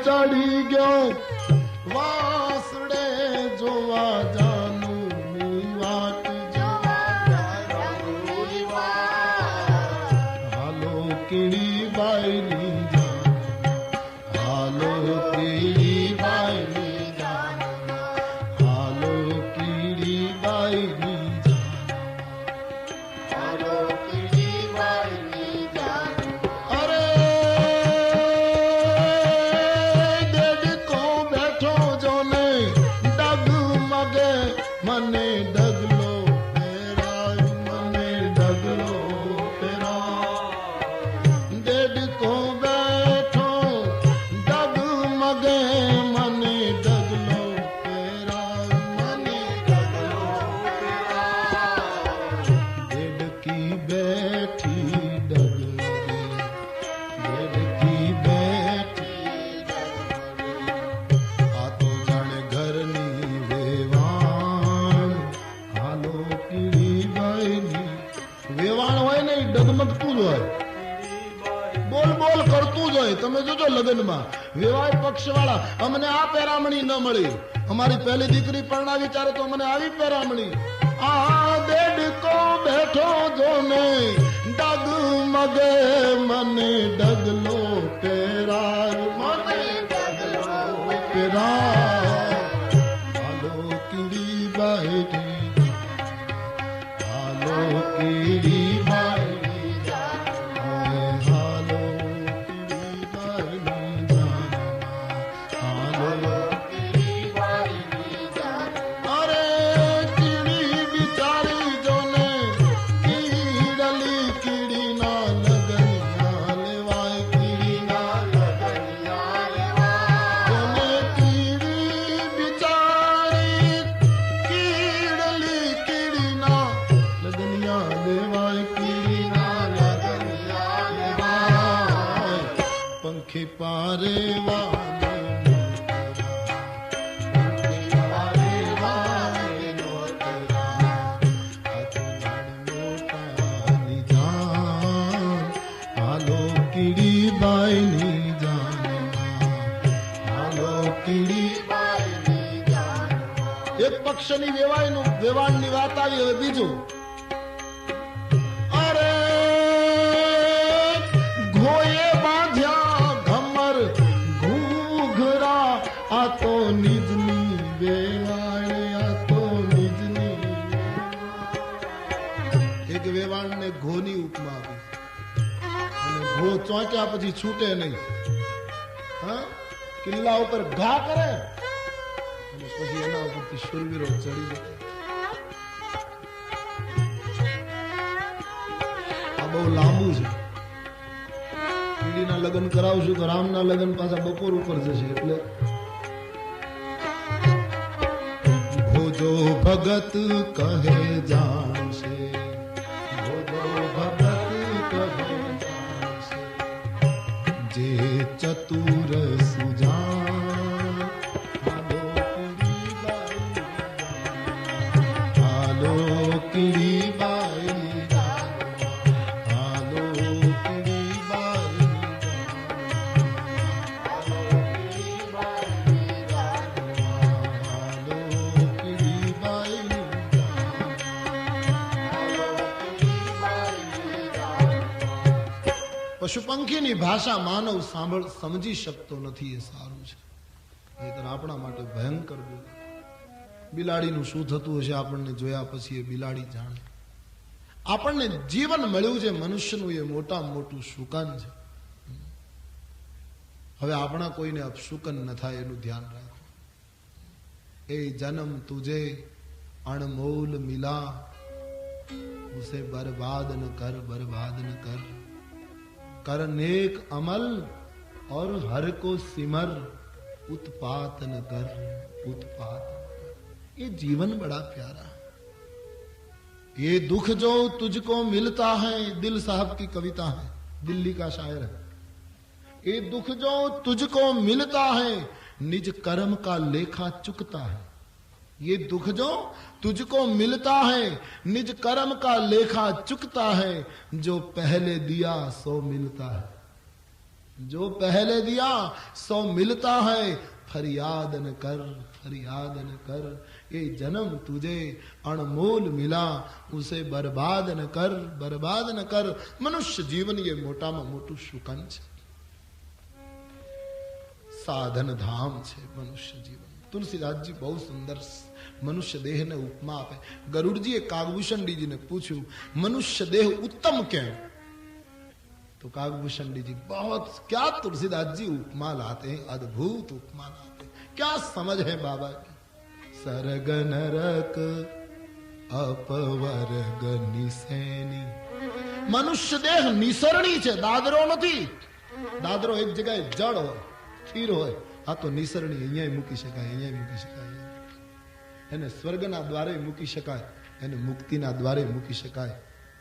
चढ़ी गयो वासड़े जोवा जानू नी वाट हालो कीड़ी बाई नी हालो कीड़ी बाई नी हालो कीड़ी बाई नी हालो कीड़ी बाई नी अरे डेढ़ को बैठो जो ने डग मगे मने डगलो तेरा मने डगलो तेरा डेढ़ को बैठो डग मगे मने डगलो तेरा मने डगलो तेरा डेढ़ की बैठी डग मगे डेढ़ की बैठी आ तो जाने घर नी वेवाण हालो कीड़ी बाई नी वेवाण होय नहीं डगमगતું જ હોય બોલ બોલ કરતું જ હોય તમે જોજો લગ્નમાં વેવાય પક્ષવાળા અમને આ પેરામણી ન મળી અમારી પહેલી દીકરી પરણાવી ત્યારે તો અમને આવી પેરામણી આ દેડકો બેઠો જોને ડગ મગે મને ડગલો તેરા મને ડગલો તેરા હાલો કીડી બાઈ હાલો કીડી બાઈ હાલો કીડી બાઈ હાલો કીડી બાઈ અરે કીડી બિચારી જોને કીડલી કીડી ના લગનિયા લેવાય કીડી ના લગનિયા લેવાય જોને કીડી બિચારી કીડલી કીડી ના લગનિયા લેવાય કીડી ના લગનિયા લેવાય પંખી પારે વાને હાલો કીડી બાઈ ની જાન હાલો કીડી બાઈ ની જાન એક પક્ષની વેવાયનું વેવાણની વાત આવી હવે બીજું અરે ઘોયે બાંધ્યા ઘમર ઘૂઘરા આ તો નિજની વેવાણે આ તો નિજની એક વેવાણને ઘોની ઉપમા આપી અને ઘો ચોંટ્યા પછી છૂટે નહીં હા કિલ્લા ઉપર ઘા કરે અને પછી એના ઉપરથી શૂરવીરો ચડી જાય આ બહુ લાંબુ છે કીડીના લગ્ન કરાવશું તો રામના લગ્ન પાછા બપોર ઉપર જશે એટલે ભોજો ભગત કહે જાણશે ભોજો ભગત કહે જાણશે જે ચતુર સુજાન હાલો કીડી બાઈ હાલો કીડી બાઈ પશુ પંખીની ભાષા માનવ સમજી શકતો નથી એ સારું છે નહીંતર આપણા માટે ભયંકર બોલ બિલાડીનું શું થતું હશે આપણને જોયા પછી એ બિલાડી જાણે આપણને જીવન મળ્યું છે મનુષ્યનું એ મોટામાં મોટું શુકન છે હવે આપણા કોઈને અપશુકન ન થાય એનું ધ્યાન રાખો એ જન્મ તુજે અણમોલ મિલા ઉસે બરબાદ ન કર બરબાદ ન કર कर नेक अमल और हर को सिमर उत्पात न कर उत्पात ये जीवन बड़ा प्यारा है ये दुख जो तुझको मिलता है दिल साहब की कविता है दिल्ली का शायर है ये दुख जो तुझको मिलता है निज कर्म का लेखा चुकता है ये दुख जो तुझको मिलता है निज कर्म का लेखा चुकता है जो पहले दिया सो मिलता है जो पहले दिया सो मिलता है, फरियाद न कर, फरियाद न कर। ये जन्म तुझे अनमोल मिला, उसे बर्बाद न कर, बर्बाद न कर। मनुष्य जीवन ये મોટામાં મોટું સુકન છે, સાધન ધામ છે મનુષ્ય જીવન। તુલસીદાસજી બહુ સુંદર મનુષ્ય દેહને ઉપમા આપે। ગરુડજીએ કાગભૂષણજીને પૂછ્યું મનુષ્ય દેહ ઉત્તમ કેમ? तो कागभूषण जी बहुत क्या तुलसीदास जी उपमा लाते हैं, अद्भुत उपमा लाते हैं। क्या समझ है बाबा की? सरग नरक अपवर्ग निसेनी। मनुष्य देह निसरणी छे, दादरो नहीं। दादरो एक जगह जड़ हो स्थिर हो, आ तो निसरणी अहीं मूकी शकाय, अहीं मूकी शकाय। एने स्वर्गना द्वारे मूकी शकाय, एने मुक्तिना द्वारे मूकी शकाय,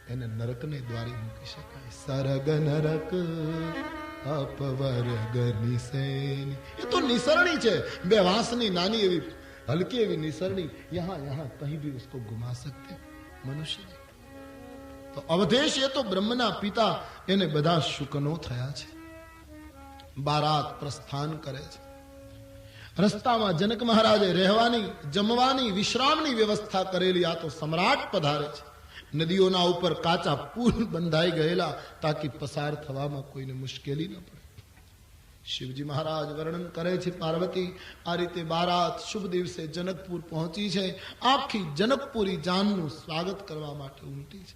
એને નરકને દ્વારે મૂકી શકાય। સરગ નરક અપવર્ગ નિસેની, એ તો નિસરણી છે, બેવાસની નાની એવી હલકી એવી નિસરણી, યહાં યહાં કहीं भी उसको घुमा सकते मनुष्य। तो अवधेश ये तो ब्रह्मना पिता, એને બધા શુકનો થયા છે। બારાત પ્રસ્થાન કરે છે, રસ્તામાં જનક મહારાજે રહેવાની, જમવાની, વિશ્રામની વ્યવસ્થા કરેલી। આ તો સમ્રાટ પધારે છે। નદીઓના ઉપર કાચા પુલ બંધાઈ ગયેલા, તાકી પસાર થવામાં કોઈને મુશ્કેલી ન પડે। શિવજી મહારાજ વર્ણન કરે છે, પાર્વતી આ રીતે બારાત શુભ દિવસે જનકપુર પહોંચી છે। આખી જનકપુરી જાનનું સ્વાગત કરવા માટે ઉમટી છે।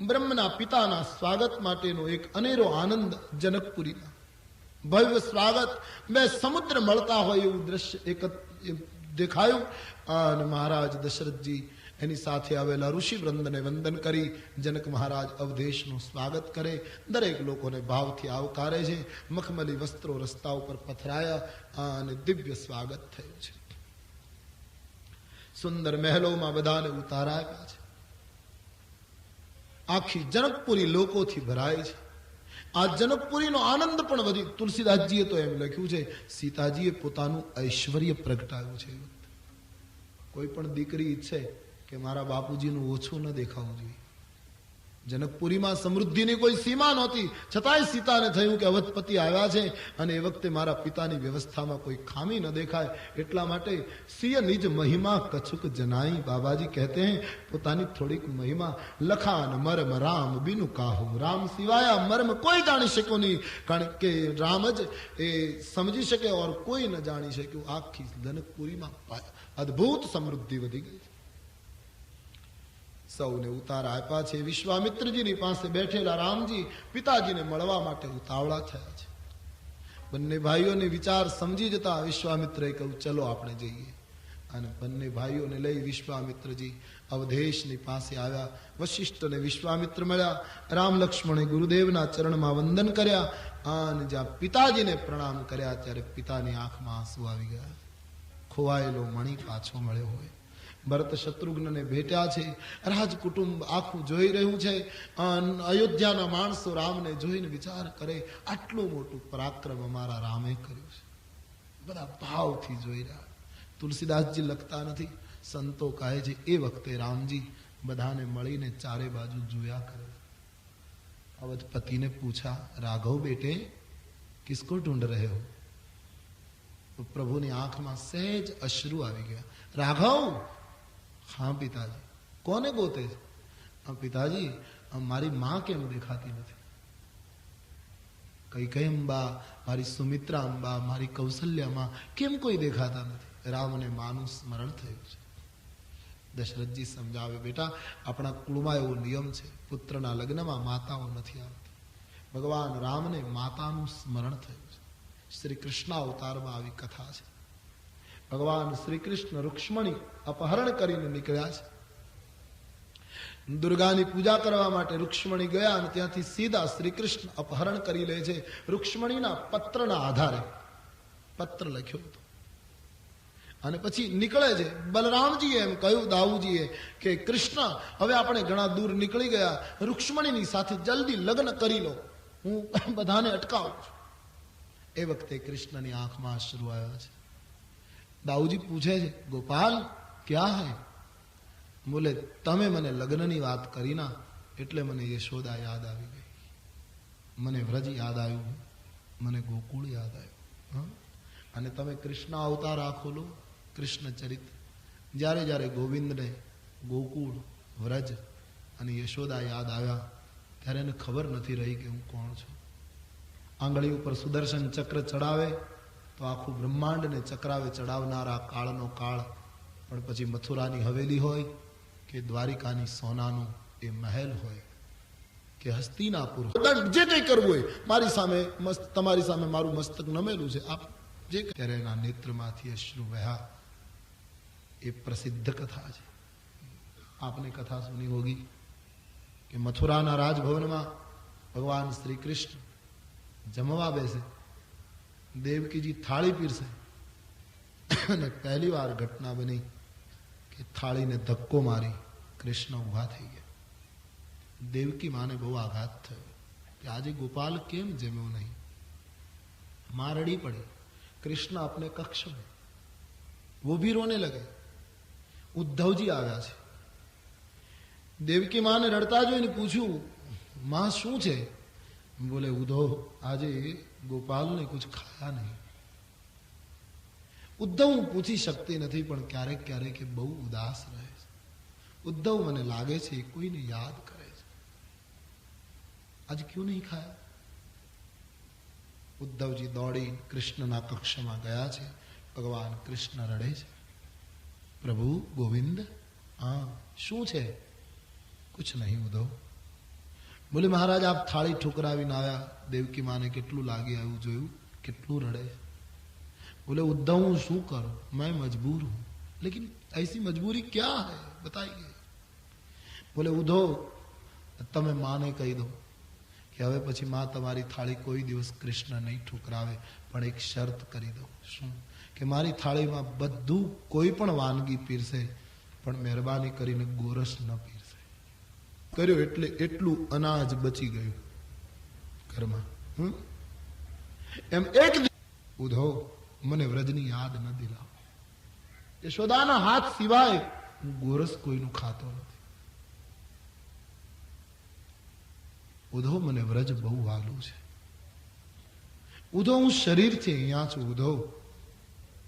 બ્રહ્મના પિતાના સ્વાગત માટેનો એક અનેરો આનંદ જનકપુરીમાં, ભવ્ય સ્વાગત। બે સમુદ્ર મળતા હોય એવું દ્રશ્ય એક દેખાયું। અને મહારાજ દશરથજી એની સાથે આવેલા ઋષિ વૃંદને વંદન કરી જનક મહારાજ અવધેશનું સ્વાગત કરે, દરેક લોકોને ભાવથી આવકારે છે। મખમલી વસ્ત્રો રસ્તા ઉપર પથરાયા અને દિવ્ય સ્વાગત થયું છે। સુંદર મહેલોમાં બધાને ઉતારા આપ્યા છે। આખી જનકપુરી લોકોથી ભરાય છે। આ જનકપુરીનો આનંદ પણ વધી। તુલસીદાસજીએ તો એમ લખ્યું છે, સીતાજીએ પોતાનું ઐશ્વર્ય પ્રગટાવ્યું છે। કોઈ પણ દીકરી ઈચ્છે કે મારા બાપુજીનું ઓછું ન દેખાવું જોઈએ। જનકપુરીમાં સમૃદ્ધિની કોઈ સીમા નહોતી, છતાંય સીતાને થયું કે અવધપતિ આવ્યા છે અને એ વખતે મારા પિતાની વ્યવસ્થામાં કોઈ ખામી ન દેખાય, એટલા માટે સિય નિજ મહિમા કછુક જનાઈ। બાબાજી કહેતે હૈ પોતાની થોડીક મહિમા લખાન મર્મ રામ બિનુ કાહુ। રામ સિવાય મર્મ કોઈ જાણી શક્યો નહીં, કારણ કે રામ જ એ સમજી શકે ઓર કોઈ ન જાણી શક્યું। આખી જનકપુરીમાં અદ્ભુત સમૃદ્ધિ વધી ગઈ। સૌને ઉતારા આપ્યા છે। વિશ્વામિત્રજીની પાસે બેઠેલા રામજી પિતાજીને મળવા માટે ઉતાવળા થયા છે। બંને ભાઈઓને વિચાર સમજી જતા વિશ્વામિત્રએ કહ્યું ચલો આપણે જઈએ। અને બંને ભાઈઓને લઈ વિશ્વામિત્રજી અવધેશની પાસે આવ્યા। વશિષ્ઠ અને વિશ્વામિત્ર મળ્યા। રામ લક્ષ્મણે ગુરુદેવના ચરણમાં વંદન કર્યા અને જ્યાં પિતાજીને પ્રણામ કર્યા ત્યારે પિતાની આંખમાં આંસુ આવી ગયા। ખોવાયેલો મણિ પાછો મળ્યો હોય। ભરત શત્રુઘ્નને ભેટ્યા છે। રાજકુટુંબ આખું જોઈ રહ્યું છે। અયોધ્યાના માણસો રામને જોઈને વિચાર કરે આટલું મોટું પરાક્રમ અમારા રામે કર્યું છે। બધા ભાવથી જોઈ રહ્યા। તુલસીદાસજી લખતા નથી, સંતો કહે છે એ વખતે રામજી બધાને મળીને ચારે બાજુ જોયા કરે। અવધપતિ ને પૂછા રાઘવ બેटे किसको ढूंढ रहे हो? तो प्रभुની આંખમાં સહેજ અશ્રુ આવી ગયા। રાઘવ? हाँ पिताजी। कोने गोते? पिताजी मारी मां केम देखाती नहीं? कई कई अंबा, मारी सुमित्रा अंबा, मारी कौशल्या मां केम कोई देखाता नहीं? राम ने मानु स्मरण थयुं छे। दशरथजी समझावे बेटा अपना कुळमां एवो नियम छे, पुत्रना लग्नमा माताओ नथी आवती। भगवान राम ने मातानुं स्मरण थयुं छे। श्री कृष्ण अवतारमां आवी कथा छे। भगवान श्री कृष्ण रुक्ष्मणी अपहरण કરીને નીકળ્યા છે। દુર્ગાની પૂજા કરવા માટે રૂક્ષ્મણી ગયા અને ત્યાંથી સીધા શ્રી કૃષ્ણ અપહરણ કરી લે છે। રૂક્ષ્મણીના પત્રના આધારે પત્ર લખ્યો હતો અને પછી નીકળે છે। બલરામજીએ એમ કહ્યું દાઉજીએ કે કૃષ્ણ હવે આપણે ઘણા દૂર નીકળી ગયા, રૂક્ષ્મણીની સાથે જલ્દી લગ્ન કરી લો, હું બધાને અટકાવું છું। એ વખતે કૃષ્ણની આંખમાં અશ્રુ આવ્યા છે। दाऊजी पूछे गोपाल क्या है? बोले तमे मने लग्न नी बात करी ना एटले मने यशोदा याद आवी गई। મને વ્રજ યાદ આવ્યું, મને ગોકુળ યાદ આવ્યું. અને તમે કૃષ્ણ અવતાર આખો લો, કૃષ્ણ ચરિત્ર. જ્યારે જ્યારે ગોવિંદને ગોકુળ, વ્રજ અને યશોદા યાદ આવ્યા ત્યારે એને ખબર નથી રહી કે હું કોણ છું. આંગળી ઉપર સુદર્શન ચક્ર ચડાવે તો આખું બ્રહ્માંડને ચક્રાવે ચડાવનારા કાળનો કાળ, પણ પછી મથુરાની હવેલી હોય કે દ્વારિકાની સોનાનો એ મહેલ હોય કે હસ્તિનાપુર, જે કંઈ કરવું હોય મારી સામે, તમારી સામે મારું મસ્તક નમેલું છે, આપ જે ત્યારે એના નેત્રમાંથી અશ્રુ વહ્યા. એ પ્રસિદ્ધ કથા છે. આપને કથા સુની હોગી કે મથુરાના રાજભવનમાં ભગવાન શ્રી કૃષ્ણ જમવા બેસે, દેવકીજી થાળી પીરસે અને પહેલી વાર ઘટના બની કે થાળીને ધક્કો મારી કૃષ્ણ ઊભા થઈ ગયા. દેવકી માને બહુ આઘાત થયો કે આજે ગોપાલ કેમ જમ્યો નહીં. मां रड़ी पड़ी, कृष्ण अपने कक्ष में, वो भी रोने लगे. उद्धव जी आ गया. देवकी मां ने रड़ता जो पूछू, मां शू छे? बोले उद्धव आज गोपाल ने कुछ खाया नहीं. उद्धव हूँ पूछी सकती नहीं पण क्यारेक क्यारेक बहु उदास रहे. उद्धव मने लागे छे कोई ने याद करे छे. आज क्यों नहीं खाया? उद्धव जी दौड़ी कृष्णना कक्षमा गया छे. भगवान कृष्ण रड़े छे. प्रभु गोविंद हाँ शू छे? कुछ नहीं उद्धव. बोले महाराज आप थाली ठुकरावीने आया, देवकी माने केटलू लागी आव्युं जोयुं, केटलू रड़े. बोले उद्धव हूँ शू करूं, मैं मजबूर हूं. लेकिन ऐसी मजबूरी क्या है बताइए. बोले उद्धव तमे माने कही दो कि हवे पछी मां तमारी थाली कोई दिवस कृष्ण नहीं ठुकरावे, पण एक शर्त करी दो. शू? कि मारी थाली में बधु कोई पण वानगी पीरसे पण मेहरबानी करीने गोरस न पीरसे. कर्यो एटले एटलू अनाज बची गयुं घरमां. एम एक उद्धव मने व्रजनी याद न दिलाओ. यशोदाना हाथ सिवाय गोरस कोईनु खातो नहीं. उद्धव मने व्रज बहु वालू छे. उद्धव हूँ शरीर थी अहींया छुं. उद्धव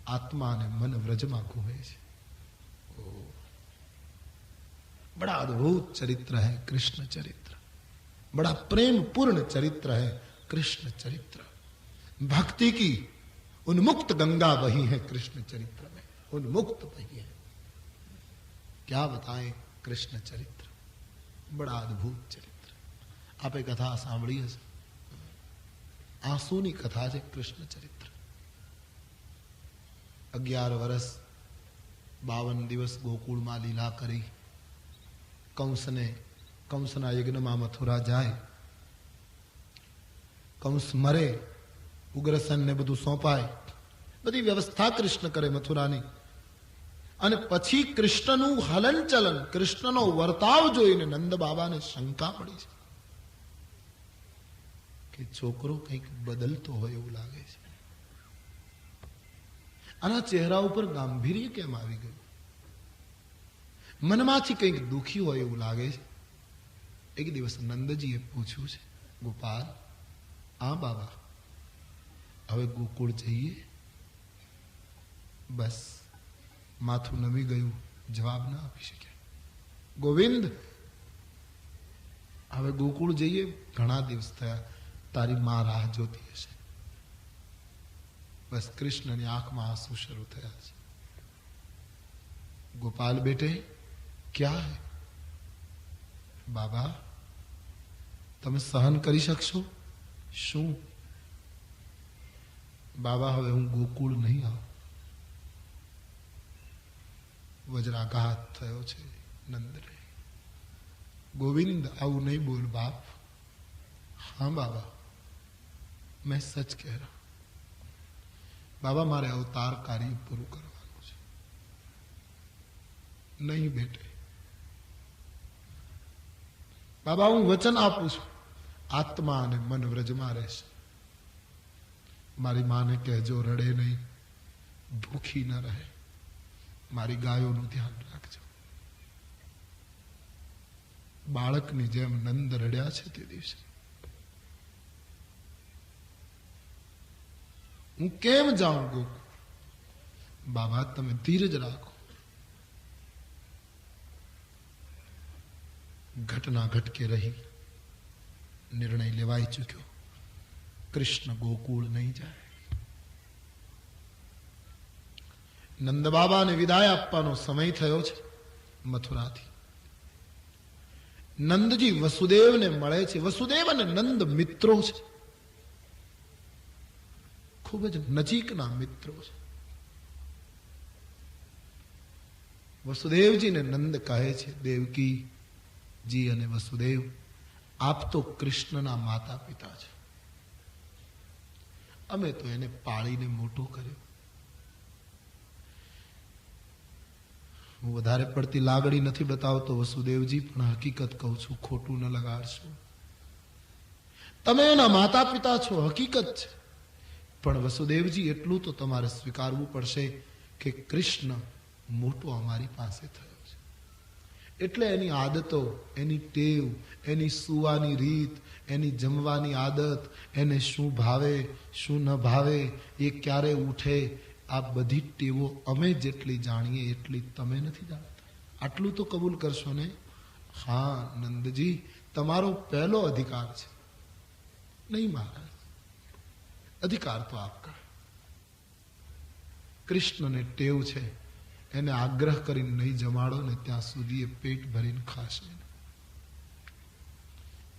आत्मा ने मन व्रज में घूमे छे. बड़ा अद्भुत चरित्र है कृष्ण चरित्र. बड़ा प्रेम पूर्ण चरित्र है कृष्ण चरित्र. भक्ति की उन्मुक्त गंगा बही है कृष्ण चरित्र में. उन्मुक्त बही है. क्या बताएं कृष्ण चरित्र. बड़ा अद्भुत चरित्र. आपे कथा सांभळी हशे. आंसूनी कथा है कृष्ण चरित्र. 11 वर्ष 52 दिवस गोकुल में लीला करी. कंसना यज्ञ में मथुरा जाए. कंस मरे, उग्रसेन ने बधु सौंपाय. बधी व्यवस्था कृष्ण करे मथुरानी. अने पछी कृष्णनु हलन चलन, कृष्णनो वर्ताव जोईने नंद बाबा ने शंका पड़ी छे कि छोकरो कंईक बदलतो होय एवुं लागे छे. आना चेहरा पर गांभीर्य केम आवी गयुं? मनमांथी कंईक दुखी होय एवुं लागे छे. एक दिवस नंदजीए पूछ्युं छे, गोपाल आ बाबा हवे गोकुळ जईए? बस माथुं नमी गयुं, जवाब न आपी शक्या. गोविंद हवे गोकुळ जईए? घणा दिवस थया, तारी मां राह जोती हशे. बस कृष्ण की आंख में आंसू शुरू थया छे. गोपाल बेटे क्या है? बाबा तमे सहन करी शकशो? शू? बाबा हवे हूँ गोकुळ नहीं आऊं. वज्राघात थयो छे नंदने. गोविंद आऊ नहीं बोल बाप. हाँ बाबा मैं सच कह रहा हूं. बाबा मारे अवतार कार्य पूરું करवानुं छे. नहीं बेटे. बाबा हूँ वचन आपू छुं, आत्मा ने मन व्रज में रहेशे. मारी मां ने कहजो रड़े नहीं, भूखी न रहे. मारी गायोनुं ध्यान राखजो. बाळकनी जेम नंद रड्या छे ते दिवसे હું કેમ જાઉં ગોકુળ? બાબા તમે ધીરજ રાખો. ઘટના ઘટકે રહી, નિર્ણય લેવાઈ ચૂક્યો, કૃષ્ણ ગોકુળ નહીં જાય. નંદ બાબાને વિદાય આપવાનો સમય થયો છે મથુરાથી. નંદજી વસુદેવને મળે છે. વસુદેવ અને નંદ મિત્રો છે, ખૂબ જ નજીકના મિત્રો છે. વસુદેવજીને નંદ કહે છે, દેવકીજી અને વસુદેવ, આપ તો કૃષ્ણના માતા પિતા છે. અમે તો એને પાળીને મોટો કર્યો. હું વધારે પડતી લાગણી નથી બતાવતો વસુદેવજી, પણ હકીકત કહું છું, ખોટું ન લગાડશો. તમે એના માતા પિતા છો, હકીકત છે. પણ વસુદેવજી એટલું તો તમારે સ્વીકારવું પડશે કે કૃષ્ણ મોટો અમારી પાસે થયો છે. એટલે એની આદતો, એની ટેવ, એની સુવાની રીત, એની જમવાની આદત, એને શું ભાવે શું ન ભાવે, એ ક્યારે ઉઠે, આ બધી ટેવો અમે જેટલી જાણીએ એટલી તમે નથી જાણતા. આટલું તો કબૂલ કરશો ને? હા નંદજી, તમારો પહેલો અધિકાર છે. નહીં મહારાજ, અધિકાર તો આપકા. કૃષ્ણને ટેવ છે, એને આગ્રહ કરીને નહીં જમાડો ને ત્યાં સુધી એ પેટ ભરીને ખાશે.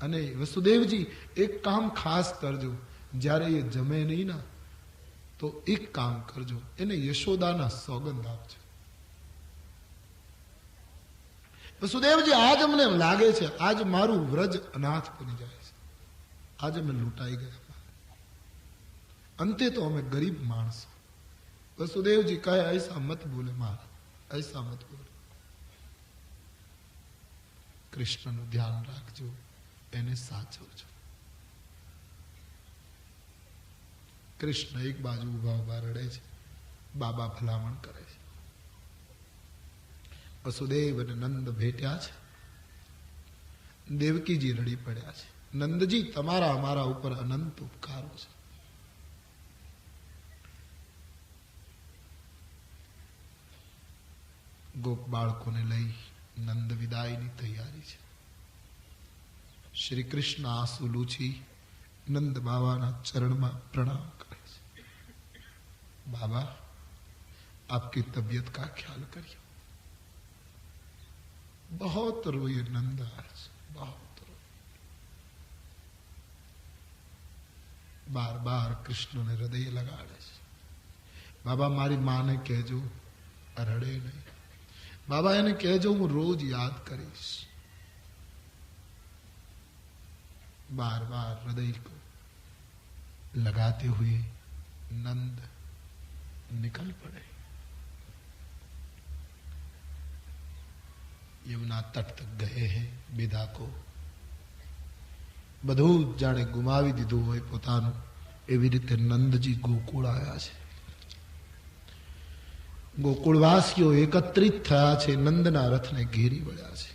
અને વસુદેવજી એક કામ ખાસ કરજો, જ્યારે એ જમે નહીં ના તો એક કામ કરજો, એને યશોદાના સોગંદ આપજો. વસુદેવજી, આજ અમને એમ લાગે છે આજ મારું વ્રજ અનાથ બની જાય છે, આજ અમે લૂંટાઈ ગયા. અંતે તો અમે ગરીબ માણસો. વસુદેવજી કહે, ऐसा मत बोले महाराज, ऐसा मत बोले. કૃષ્ણનું ધ્યાન રાખજો, એને સાચવજો. કૃષ્ણ એક બાજુ ઉભા ઉભા રડે છે, બાબા ભલામણ કરે છે. વસુદેવ અને નંદ ભેટ્યા છે. દેવકીજી રડી પડ્યા છે. નંદજી, તમારા અમારા ઉપર અનંત ઉપકારો છે. ગોપ બાળકોને લઈ નંદ વિદાયની તૈયારી છે. શ્રી કૃષ્ણ આંસુ લૂછી નંદ બાબાના ચરણમાં પ્રણામ કરે છે. बाबा आपकी तबीयत का ख्याल करिए. बहुत रोए नंद आज, बहुत रोए. बार बार कृष्ण ने हृदय लगाड़े છે. बाबा મારી માને કહેજો રડે નહીં. बाबा એને કહેજો હું રોજ યાદ કરીશ. बार बार हृदय को लगाते हुए नंद निकल पड़े. यमुना तट तक गए हैं. विदा को બધું જાણે ગુમાવી દીધું હોય પોતાનું, એવી રીતે નંદજી ગોકુળ આવ્યા છે. ગોકુળવાસીઓ એકત્રિત થયા છે, નંદના રથને ઘેરી વળ્યા છે.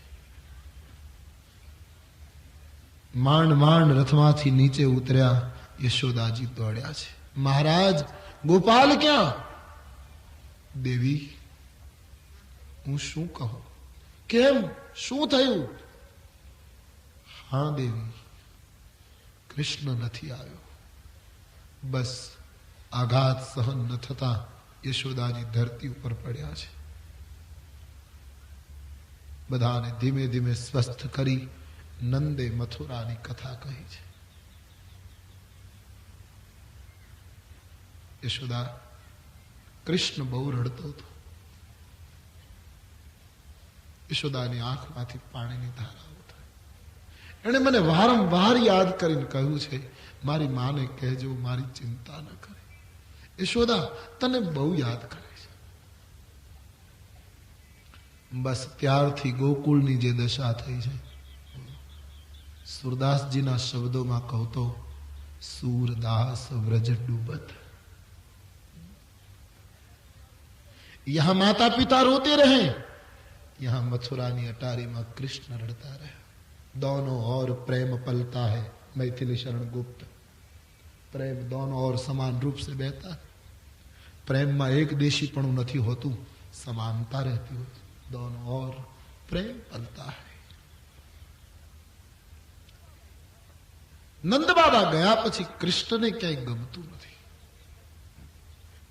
માંડ માંડ રથમાંથી નીચે ઉતર્યા યશોદાજી દોડ્યા છે. મહારાજ, ગોપાલ ક્યાં? દેવી, હું શું કહું? કેમ, શું થયું? હા દેવી, કૃષ્ણ નથી આવ્યો. બસ આઘાત સહન ન થતા યશોદાજી ધરતી ઉપર પડ્યા છે. બધાને ધીમે ધીમે સ્વસ્થ કરી નંદે મથુરાની કથા કહી છે. યશોદા, કૃષ્ણ બહુ રડતો હતો. યશોદાની આંખમાંથી પાણીની ધારાઓ થાય. એણે મને વારંવાર યાદ કરીને કહ્યું છે, મારી માને કહેજો મારી ચિંતા ન કરે. યશોદા તને બહુ યાદ કરે છે. બસ ત્યારથી ગોકુળની જે દશા થઈ છે, સુરદાસજીના શબ્દોમાં કહું તો सूरदास व्रज डूबत. यहां माता पिता रोते रहे, यहां मथुरानी अटारी में कृष्ण रड़ता रहे. दोनों और प्रेम पलता है. मैथिली शरण गुप्त પ્રેમ દોનો ઓર સમાન રૂપ से बहता है। પ્રેમમાં એક દેશીપણું નથી હોતું, સમાનતા રહેતી હોય, दोनों ओर प्रेम पलता है। નંદ બાબા ગયા પછી કૃષ્ણને ક્યાંય ગમતું નથી,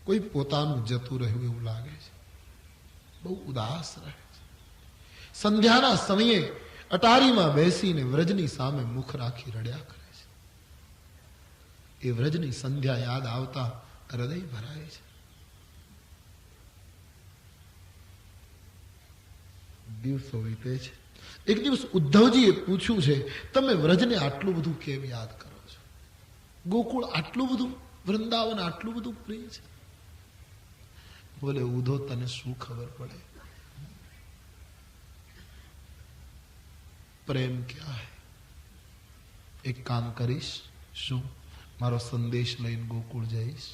કોઈ પોતાનું જતું રહ્યું એવું લાગે છે, બહુ ઉદાસ રહે છે। સંધ્યાના સમયે અટારીમાં બેસીને વ્રજની સામે મુખ રાખી રડ્યા કરે છે। એ વ્રજની સંધ્યા યાદ આવતા હૃદય ભરાય છે। દિવસો વીતે છે। એક દિવસ ઉદ્ધવજીએ પૂછ્યું છે, તમે વ્રજને આટલું બધું કેમ યાદ કરો છો? ગોકુળ આટલું બધું, વૃંદાવન આટલું બધું પ્રિય છે? બોલે, ઉધો તને શું ખબર પડે, પ્રેમ ક્યાં હૈ? એક કામ કરીશ, શું? મારો સંદેશ લઈને ગોકુળ જઈશ।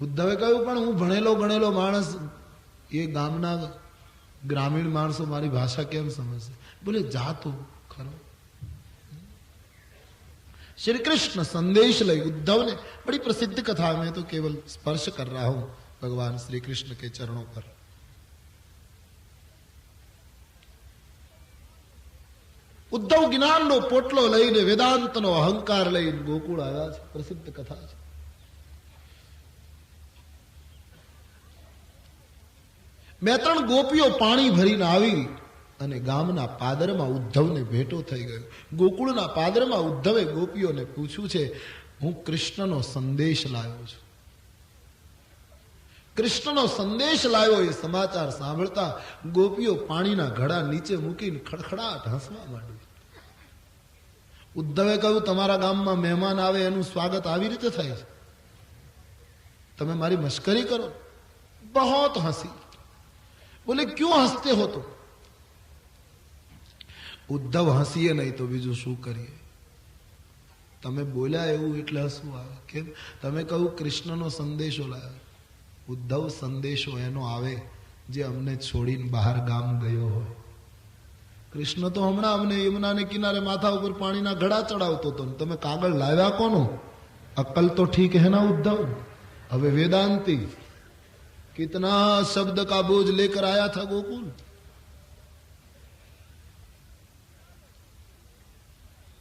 ઉદ્ધવે કહ્યું, પણ હું ભણેલો ગણેલો માણસ, એ ગામના ગ્રામીણ માણસો મારી ભાષા કેમ સમજશે? બોલે, જા તો ખરો। श्री कृष्ण संदेश लई उद्धव ने, बड़ी प्रसिद्ध कथा, में तो केवल स्पर्श कर रहा हूं भगवान श्री कृष्ण के चरणों पर। उद्धव ज्ञानનો પોટલો લઈને, વેદાંતનો અહંકાર લઈને ગોકુળ આવ્યા છે, પ્રસિદ્ધ કથા છે। બે ત્રણ ગોપીઓ પાણી ભરીને આવી અને ગામના પાદરમાં ઉદ્ધવને ભેટો થઈ ગયો। ગોકુળના પાદરમાં ઉદ્ધવે ગોપીઓને પૂછ્યું છે, હું કૃષ્ણનો સંદેશ લાવ્યો છું। કૃષ્ણનો સંદેશ લાવ્યો એ સમાચાર સાંભળતા ગોપીઓ પાણીના ઘડા નીચે મૂકીને ખડખડાટ હસવા માંડી। ઉદ્ધવે કહ્યું, તમારા ગામમાં મહેમાન આવે એનું સ્વાગત આવી રીતે થાય છે? તમે મારી મશ્કરી કરો? બહોત હસી। बोले, क्यों हंसते हो? तो ઉદ્ધવ હસીએ નહીં તો બીજું શું કરીએ? તમે બોલ્યા એવું એટલે હસવું આવે। કેમ? તમે કહ્યું કૃષ્ણનો સંદેશો લાવ્યો। ઉદ્ધવ, સંદેશો એનો આવે જે અમને છોડીને બહાર ગામ ગયો હોય। કૃષ્ણ તો હમણાં અમને યમુનાને કિનારે માથા ઉપર પાણીના ઘડા ચડાવતો હતો, તમે કાગળ લાવ્યા કોનો? અક્કલ તો ઠીક હે ના ઉદ્ધવ? હવે વેદાંતી कितना शब्द का बोझ लेकर आया था गोकुल।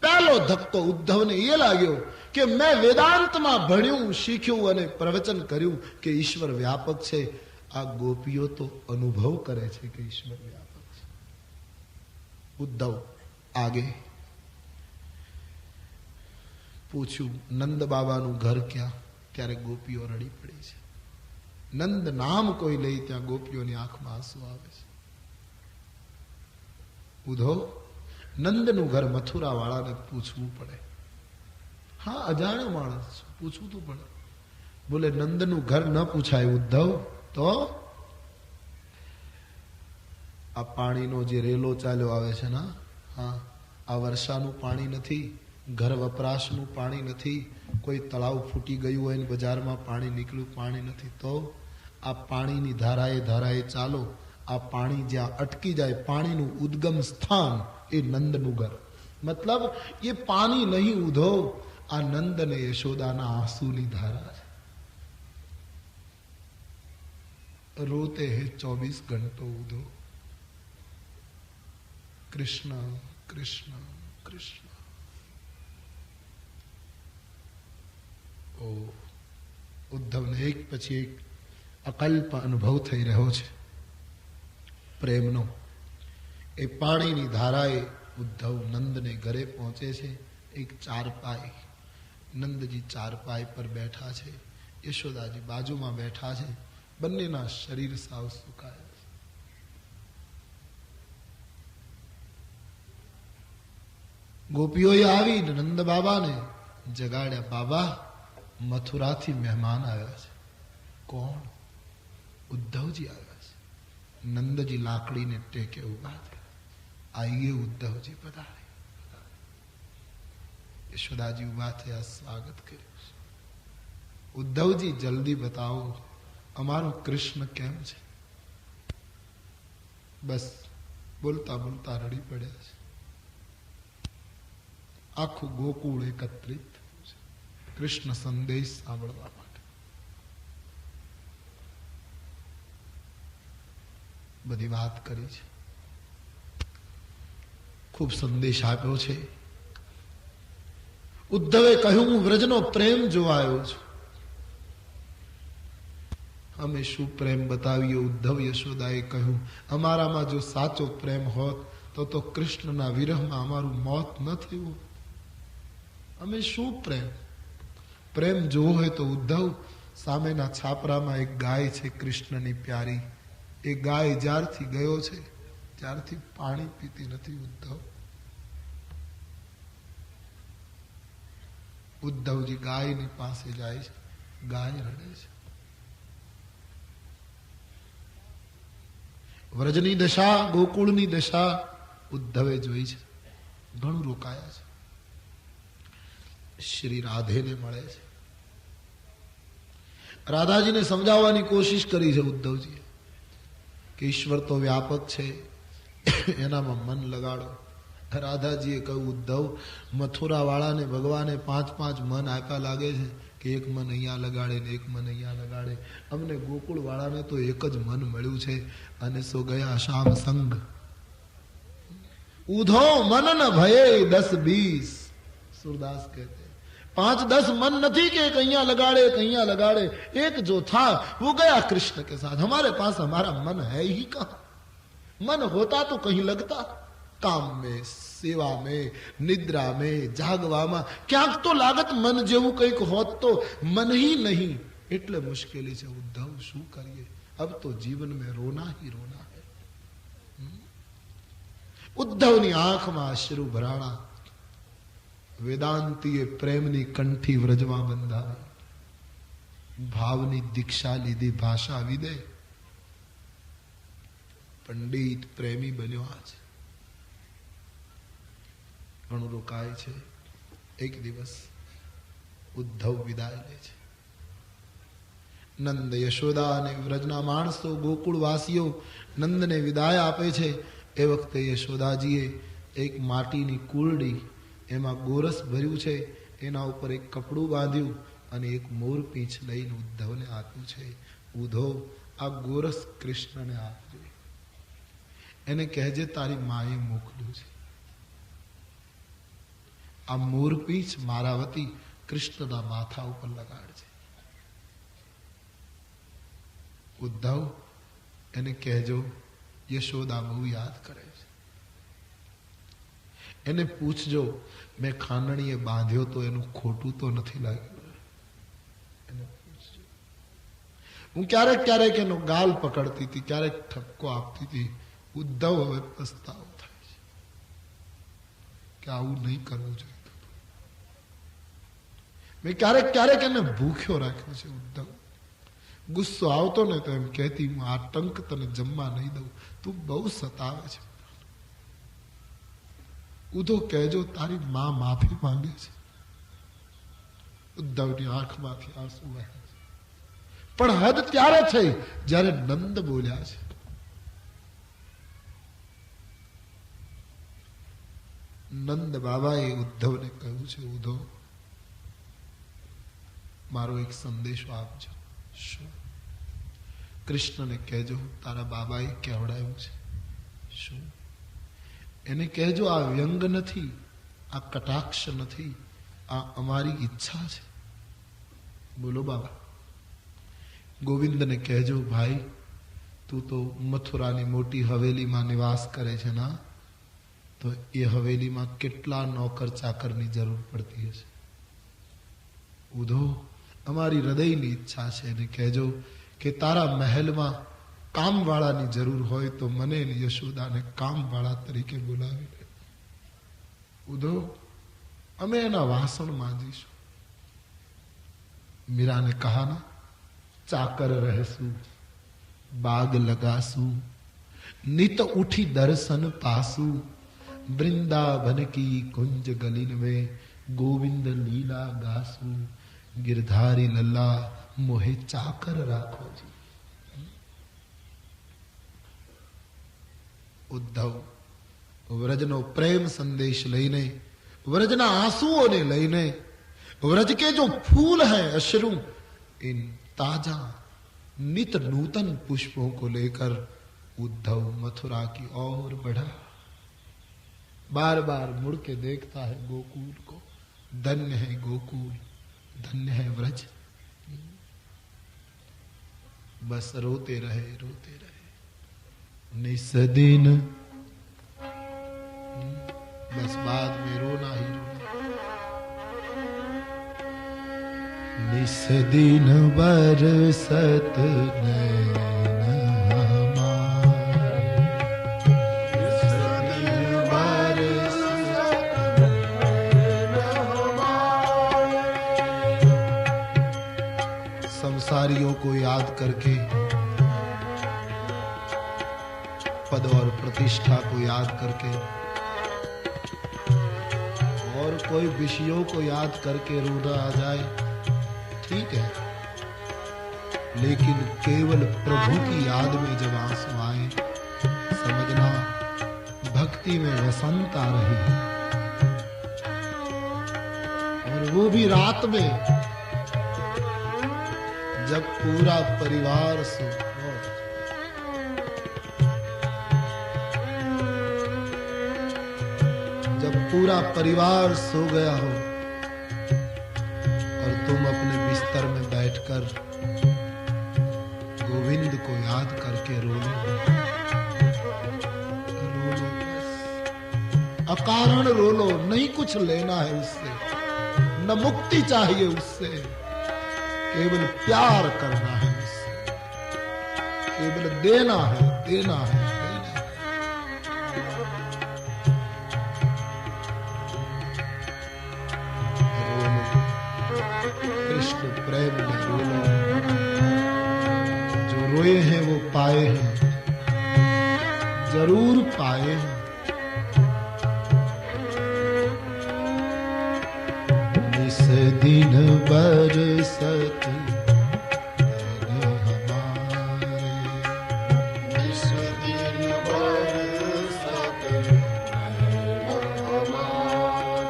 पहलो धक्को उद्धव ने यह लाग्यो कि मैं वेदांत में भण्यू शीख्यू અને પ્રવચન કર્યું કે ઈશ્વર વ્યાપક છે। આ ગોપીઓ તો અનુભવ કરે છે કે ઈશ્વર વ્યાપક છે। ઉદ્ધવ આગે પૂછ્યું, નંદ બાબાનું ઘર ક્યાં? ત્યારે ગોપીઓ રડી પડી છે। નંદ નામ કોઈ લઈ ત્યાં ગોપીઓની આંખમાં આંસુ આવે છે। ઉધો, નંદનું ઘર મથુરા વાળાને પૂછવું પડે। હા, અજાણ્યો માણસ, પૂછવું તો પડે। બોલે, નંદનું ઘર ન પૂછાય ઉદ્ધવ તો? આ પાણીનો જે રેલો ચાલ્યો આવે છે ને, હા, આ વર્ષાનું પાણી નથી, ઘર વપરાશનું પાણી નથી, કોઈ તળાવ ફૂટી ગયું હોય ને બજારમાં પાણી નીકળ્યું પાણી નથી, તો આ પાણીની ધારાએ ધારાએ ચાલો। આ પાણી જ્યાં અટકી જાય, પાણીનું ઉદ્ગમ સ્થાન એ નંદનું ઘર। मतलब ये पानी नहीं उधो, आ नंद ने यशोदाना आंसूनी धारा है। रोते हैं 24 घंटों उधो, कृष्ण कृष्ण कृष्ण। ओ ઉદ્ધવ ને એક પછી એક અકલ્પ અનુભવ થઈ રહ્યો છે પ્રેમનો। એ પાણીની ધારાએ ઉદ્ધવ નંદને ઘરે પહોંચે છે। એક ચારપાઈ, નંદજી ચારપાઈ પર બેઠા છે, યશોદાજી બાજુમાં બેઠા છે, બંનેના શરીર સાવ સુકાયા છે। ગોપીઓએ આવીને નંદ બાબાને જગાડ્યા। બાબા, મથુરાથી મહેમાન આવ્યા છે। કોણ? ઉદ્ધવજી આવ્યા છે। નંદજી લાકડીને ટેકે ઉભા થયા। આઈએ ઉદ્ધવજી પધારે। યશોદાજી ઉભા થયા, સ્વાગત કર્યું। ઉદ્ધવજી, જલ્દી બતાવો અમારો કૃષ્ણ કેમ છે? બસ બોલતા બોલતા રડી પડ્યા છે। આખું ગોકુળ એકત્રિત થયું છે। કૃષ્ણ સંદેશ સાંભળવા માટે. બધી વાત કરી છે, ખૂબ સંદેશ આપ્યો છે. ઉદ્ધવે કહ્યું, હું વ્રજનો પ્રેમ જોવા આવ્યો છું. અમે શું પ્રેમ બતાવીએ? ઉદ્ધવ યશોદાએ કહ્યું, અમારામાં જો સાચો પ્રેમ હોત તો કૃષ્ણના વિરહમાં અમારું મોત ન થયું. અમે શું પ્રેમ જોવો હોય તો ઉદ્ધવ, સામેના છાપરામાં એક ગાય છે કૃષ્ણની પ્યારી. એ ગાય જ્યારથી ગયો છે ત્યારથી પાણી પીતી નથી. ઉદ્ધવજી ગાયની પાસે જાય છે, ગાય રડે છે. વ્રજની દશા, ગોકુળની દશા ઉદ્ધવે જોઈ છે. ઘણું રોકાયા છે. શ્રી રાધેને મળે છે. રાધાજીને સમજાવવાની કોશિશ કરી છે ઉદ્ધવજીએ કે ઈશ્વર તો વ્યાપક છે, એનામાં મન લગાડો. રાધાજીએ કહ્યું, ઉદ્ધવ, મથુરા વાળાને ભગવાને 5-5 મન આપ્યા લાગે છે કે એક મન અહીંયા લગાડે ને એક મન અહીંયા લગાડે. અમને ગોકુળ વાળાને તો એક જ મન મળ્યું છે અને સો ગયા શામ સંગ. ઉધો મન ન ભયે 10-20. સુરદાસ કહેતે 5-10 मन नहीं कि एक અહીંયા लगाड़े एक અહીંયા लगाड़े, एक जो था वो गया कृष्ण के साथ. हमारे पास हमारा मन है ही कहां? मन होता तो कहीं लगता. काम में, सेवा में, निद्रा में, जागવામાં ક્યાંક તો લાગત. મન જેવું કંઈક હોત તો મન ही नहीं. એટલે મુશ્કેલી છે ઉદ્ધવ, શું કરીએ? अब तो जीवन में रोना ही रोना है. ઉદ્ધવની આંખમાં અશ્રુ ભરાણા. વેદાંતીએ પ્રેમની કંઠી વ્રજમાં બંધાવી, ભાવની દીક્ષા લીધી, ભાષા વિદે, પંડિત પ્રેમી બન્યો. આજ ઘણું રોકાય છે. એક દિવસ ઉદ્ધવ વિદાય લે છે. નંદ, યશોદા અને વ્રજના માણસો, ગોકુળવાસીઓ નંદને વિદાય આપે છે. એ વખતે યશોદાજીએ એક માટીની કુરડી, એમાં ગોરસ ભર્યું છે, એના ઉપર એક કપડું બાંધ્યું અને એક મોરપીંછ લઈને ઉદ્ધવને આપ્યું છે. ઉધો, આ ગોરસ કૃષ્ણને આપજો. એને કહેજે તારી માએ મોકલ્યું છે. આ મોરપીંછ મારા વતી કૃષ્ણના માથા ઉપર લગાડજે. ઉદ્ધવ, એને કહેજો યશોદા બહુ યાદ કરે છે. એને પૂછજો મેં ખાંડણીએ બાંધ્યો તો એનું ખોટું તો નથી લાગ્યું. એને પૂછજો. હું ક્યારેક ક્યારેક એનો ગાલ પકડતી હતી, ક્યારેક ઠપકો આપતી હતી. ઉદ્ધવ હવે પસ્તાવો થાય છે કે આવું નહીં કરવું જોઈએ. મેં ક્યારેક ક્યારેક એને ભૂખ્યો રાખ્યો છે. ઉદ્ધવ, ગુસ્સો આવતો ને તો એમ કહેતી, હું આ ટંક તને જમવા નહીં દઉં, તું બહુ સતાવે છે. ઉધો, કહેજો તારી માં માફી માંગે છે. ઉદ્ધવની આંખમાંથી આંસુ વહે છે. પણ હદ ત્યારે થઈ જ્યારે નંદ બોલ્યા છે. નંદ બાબાએ ઉદ્ધવને કહ્યું છે, ઉધો, મારો એક સંદેશો આપજો. શું? કૃષ્ણને કહેજો તારા બાબાએ કહેવડાવ્યું છે. શું? એને કહેજો આ વ્યંગ નથી, આ કટાક્ષ નથી, આ અમારી ઈચ્છા છે. બોલો બાબા. ગોવિંદને કહેજો, ભાઈ તું તો મથુરાની મોટી હવેલીમાં નિવાસ કરે છે ના, તો એ હવેલીમાં કેટલા નોકર ચાકરની જરૂર પડતી હશે. ઉધો, અમારી હૃદયની ઈચ્છા છે. એને કહેજો કે તારા મહેલમાં કામવાળાની જરૂર હોય તો મને યશોદાને કામવાળા તરીકે બોલાવી લે. ઉધો, અમે એના વાસણ માંજીશું. મીરાને કહા ના, ચાકર રહેશું, બાગ લગાશું, નિત ઉઠી દર્શન પાસું, वृंदावन की कुंज गलिन में गोविंद लीला गासू, गिरधारी लल्ला मोहे चाकर राखो जी. ઉદ્ધવ વ્રજનો પ્રેમ સંદેશ લઈને, વ્રજના આંસુઓને લઈને व्रज के जो फूल हैं अश्रु, इन ताजा नित नूतन पुष्पों को लेकर उद्धव मथुरा की ओर बढ़ा। बार बार मुड़ के देखता है गोकुल को। धन्य है गोकुल, धन्य है व्रज। बस रोते रहे, रोते रहे निस दिन। बस बाद में रोना ही रोना। निस दिन बरसत नैन हमारे, निस दिन बरसत नैन हमारे। संसारियों को याद करके, पद और प्रतिष्ठा को याद करके, और कोई विषयों को याद करके रोना आ जाए, ठीक है, लेकिन केवल प्रभु की याद में जब आंसू आए, समझना भक्ति में वसंत आ रही है। और वो भी रात में, जब पूरा परिवार सो, जब पूरा परिवार सो गया हो और तुम अपने बिस्तर में बैठकर गोविंद को याद करके रो लो। अकारण रो लो, नहीं कुछ लेना है उससे, न मुक्ति चाहिए उससे, केवल प्यार करना है उससे, केवल देना है, देना है, देना है। कृष्ण प्रेम में रोलो। जो रोए हैं वो पाए हैं, जरूर पाए हैं। इस दिन बरसत नैन हमारे, इस दिन बरसत नैन हमारे,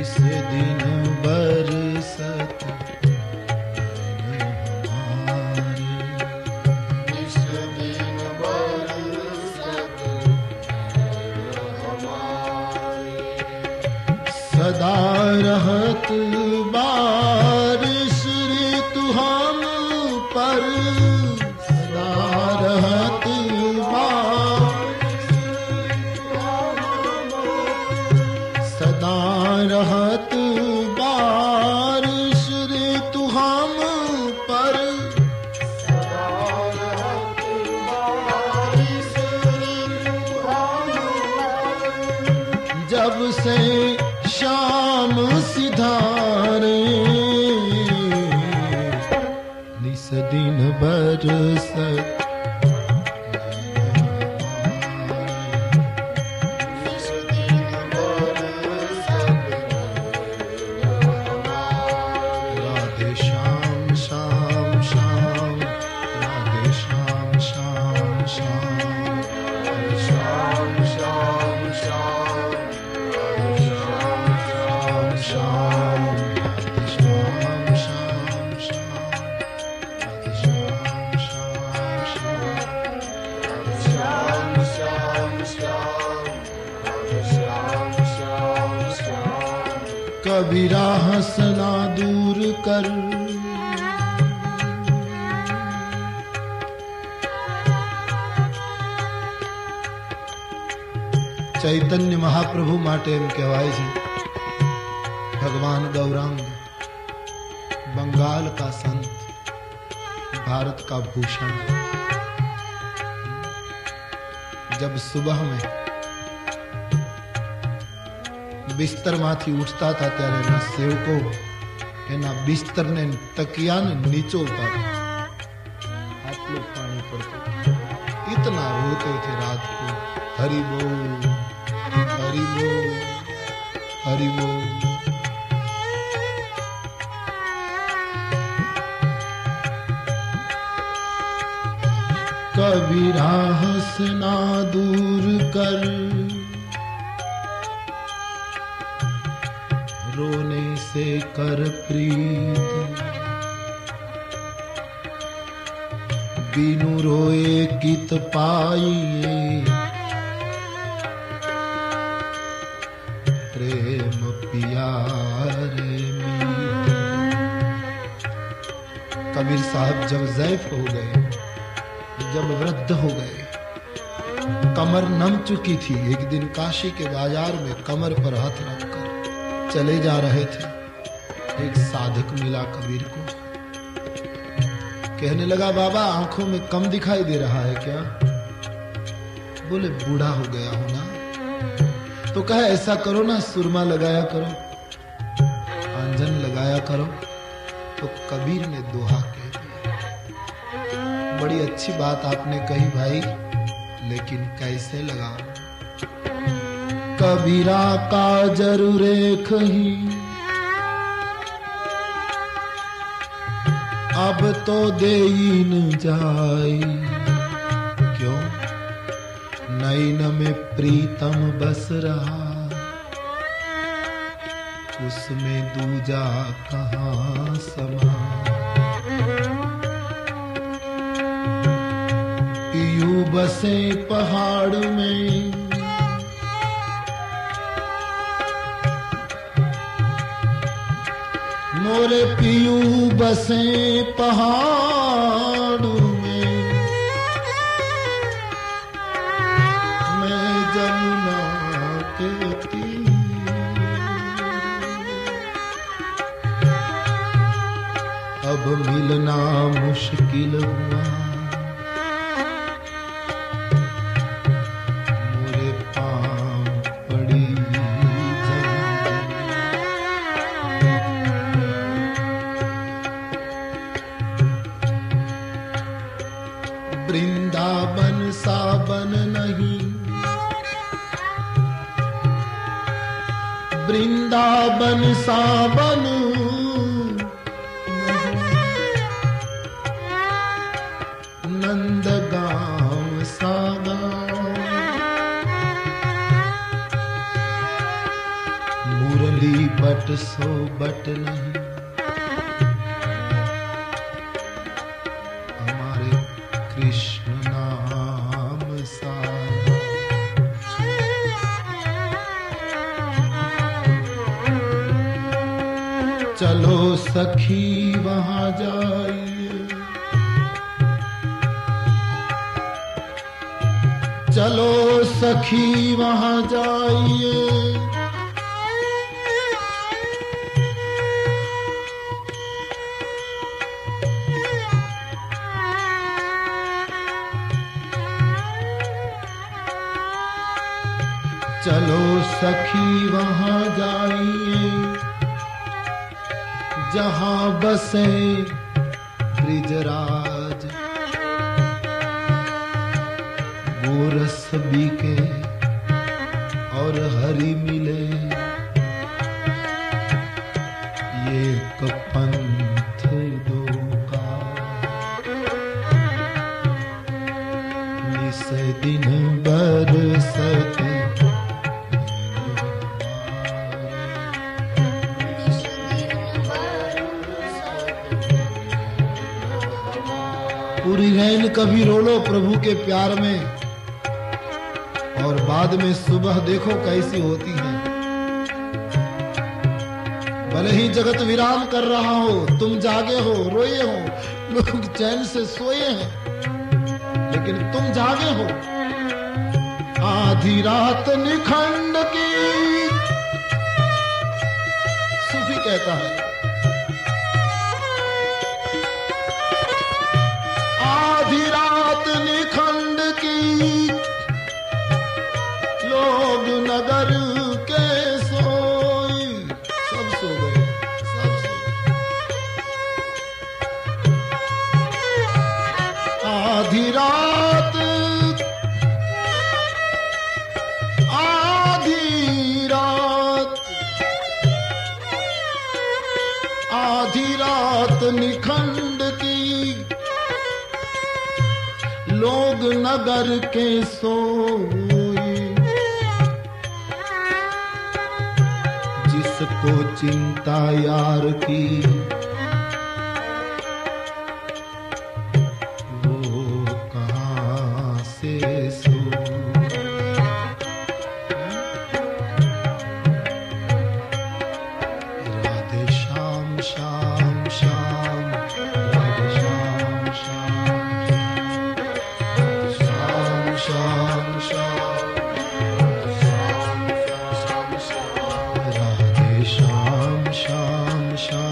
इस दिन बरसत नैन हमारे, इस दिन बरसत नैन हमारे। सदा रहत बारिश ऋतु हम पर, सदा रहत बारिश, सदा रहत बारिश ऋतु हम पर, सदा रहत बारिश ऋतु हम पर। जब से श्याम सिधारे, निस दिन बरसत कभी राह सना दूर कर, चैतन्य महाप्रभु માટે એમ કહેવાય છે, भगवान गौरांग बंगाल का संत, भारत का भूषण। जब सुबह में बिस्तर माथी उठता था ત્યારે એના સેવકો એના બિસ્તરને તકિયાને નીચો ઉતારે, આટલું પાણી પડતું, इतना रोते थे रात को। हरि बोल, हरि बोल, हरि बोल। कभी राह से ना दूर कर, रोने से कर प्रीत, बिनु रोए कित पाइए, प्रेम प्यारे मीत। कबीर साहब जब ज़ैफ हो गए, जब वृद्ध हो गए, कमर नम चुकी थी, एक दिन काशी के बाजार में कमर पर हाथ रखकर चले जा रहे थे। एक साधक मिला कबीर को, कहने लगा बाबा आंखों में कम दिखाई दे रहा है क्या? बोले बूढ़ा हो गया हूं ना। तो कहा ऐसा करो ना, सुरमा लगाया करो, आंजन लगाया करो। तो कबीर ने दोहा कह दिया। बड़ी अच्छी बात आपने कही भाई, लेकिन कैसे लगाऊं? कबीरा का जरूरे कही, अब तो देई न जाई। क्यों? नैन में प्रीतम बस रहा, उसमें दूजा कहाँ समा। पियू बसे पहाड़ में, मोरे पियू बसे पहाड़ में, मैं जमुना के तीर। अब मिलना मुश्किल हुआ, मोरे पाँव पड़ी वृंदावन सावन नहीं, वृंदावन सावन नंदगांव सागा। मुरली बट सो बट नहीं, कृष्ण नाम सागा। चलो सखी वहां जाइए, चलो सखी वहां जाइए, चलो सखी वहां जाइए, जहां बसे ब्रिजराज। गोरस बीके और हरि मिले, ये पंथ दो का। निस दिन बरसत पूरी रैन कभी रो लो प्रभु के प्यार में, और बाद में सुबह देखो कैसी होती है। भले ही जगत विराम कर रहा हो, तुम जागे हो, रोए हो, लोग चैन से सोए हैं, लेकिन तुम जागे हो। आधी रात निखंड की, सूफी कहता है, आधी रात निखंड की, लोग नगर के सोई। सब सो गए, सब सो गए। आधी रात, आधी रात, आधी रात निखंड की, लोग नगर के सोई। जिस जिसको चिंता यार की वो कहाँ से सो। राधे श्याम श्याम श्याम, राधे श्याम श्याम श्याम श्याम श्याम, राधे श्याम श्याम श्याम श्याम।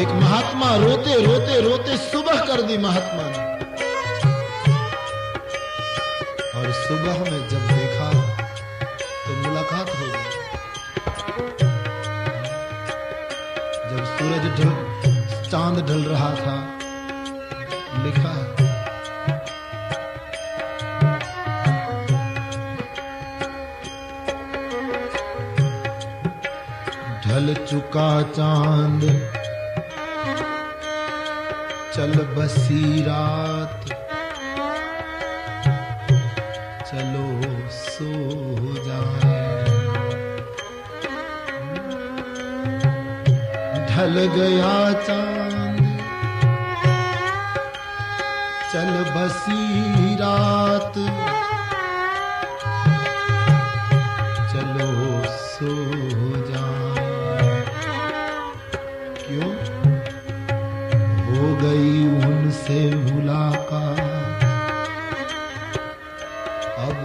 एक महात्मा रोते रोते रोते सुबह कर दी महात्मा ने, और सुबह में जब देखा तो मुलाकात हो गई। जब सूरज चांद ढल रहा था, लिखा है ढल चुका चांद चल बसी रात, चलो सो जाए। ढल गया चांद चल बसी रात, चलो सो जाए। क्यों? हो गई उनसे मुलाकात, अब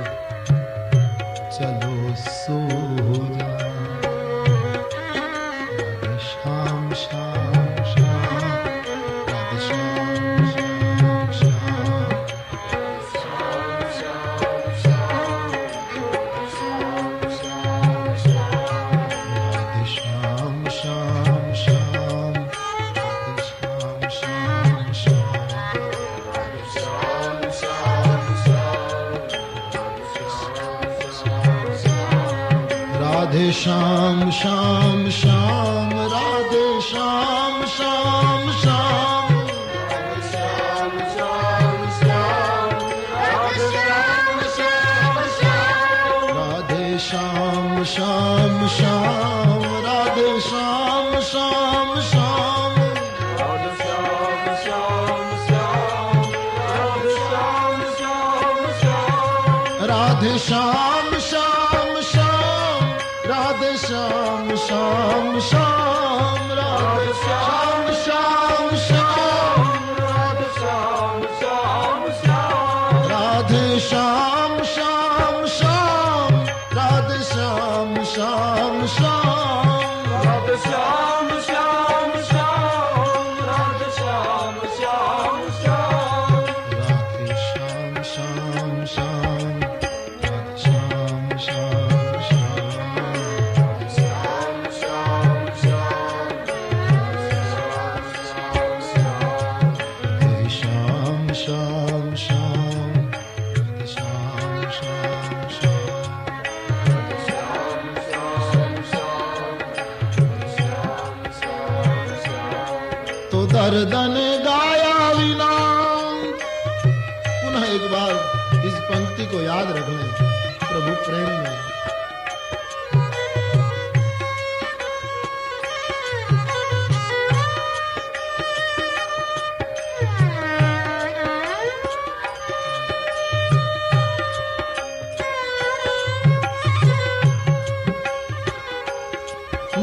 चलो सो जाए। राधे श्याम श्याम श्याम, राधे श्याम श्याम श्याम, राधे श्याम श्याम श्याम, राधे श्याम श्याम श्याम। राधे श्याम श्याम श्याम, राधे श्याम श्याम श्याम, राधे श्याम श्याम श्याम, राधे श्याम श्याम श्याम, राधे श्याम श्याम श्याम, राधे श्याम श्याम श्याम, राधे श्याम श्याम श्याम, राधे श्याम श्याम श्याम, राधे श्याम श्याम श्याम, राधे श्याम श्याम श्याम, राधे श्याम श्याम श्याम, राधे श्याम श्याम श्याम, राधे श्याम श्याम तो दर्दन गाया विना। पुनः एक बार इस पंक्ति को याद रख लें प्रभु प्रेम में।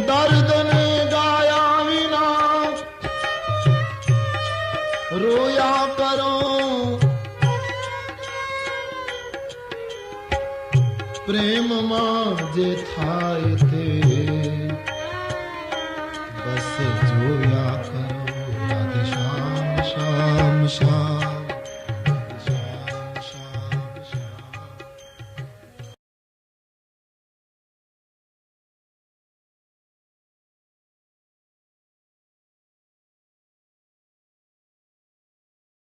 दर्द ने गाया विना रोया करो, प्रेम माजे थाए थे बस जोया करो। राधे श्याम श्याम श्याम,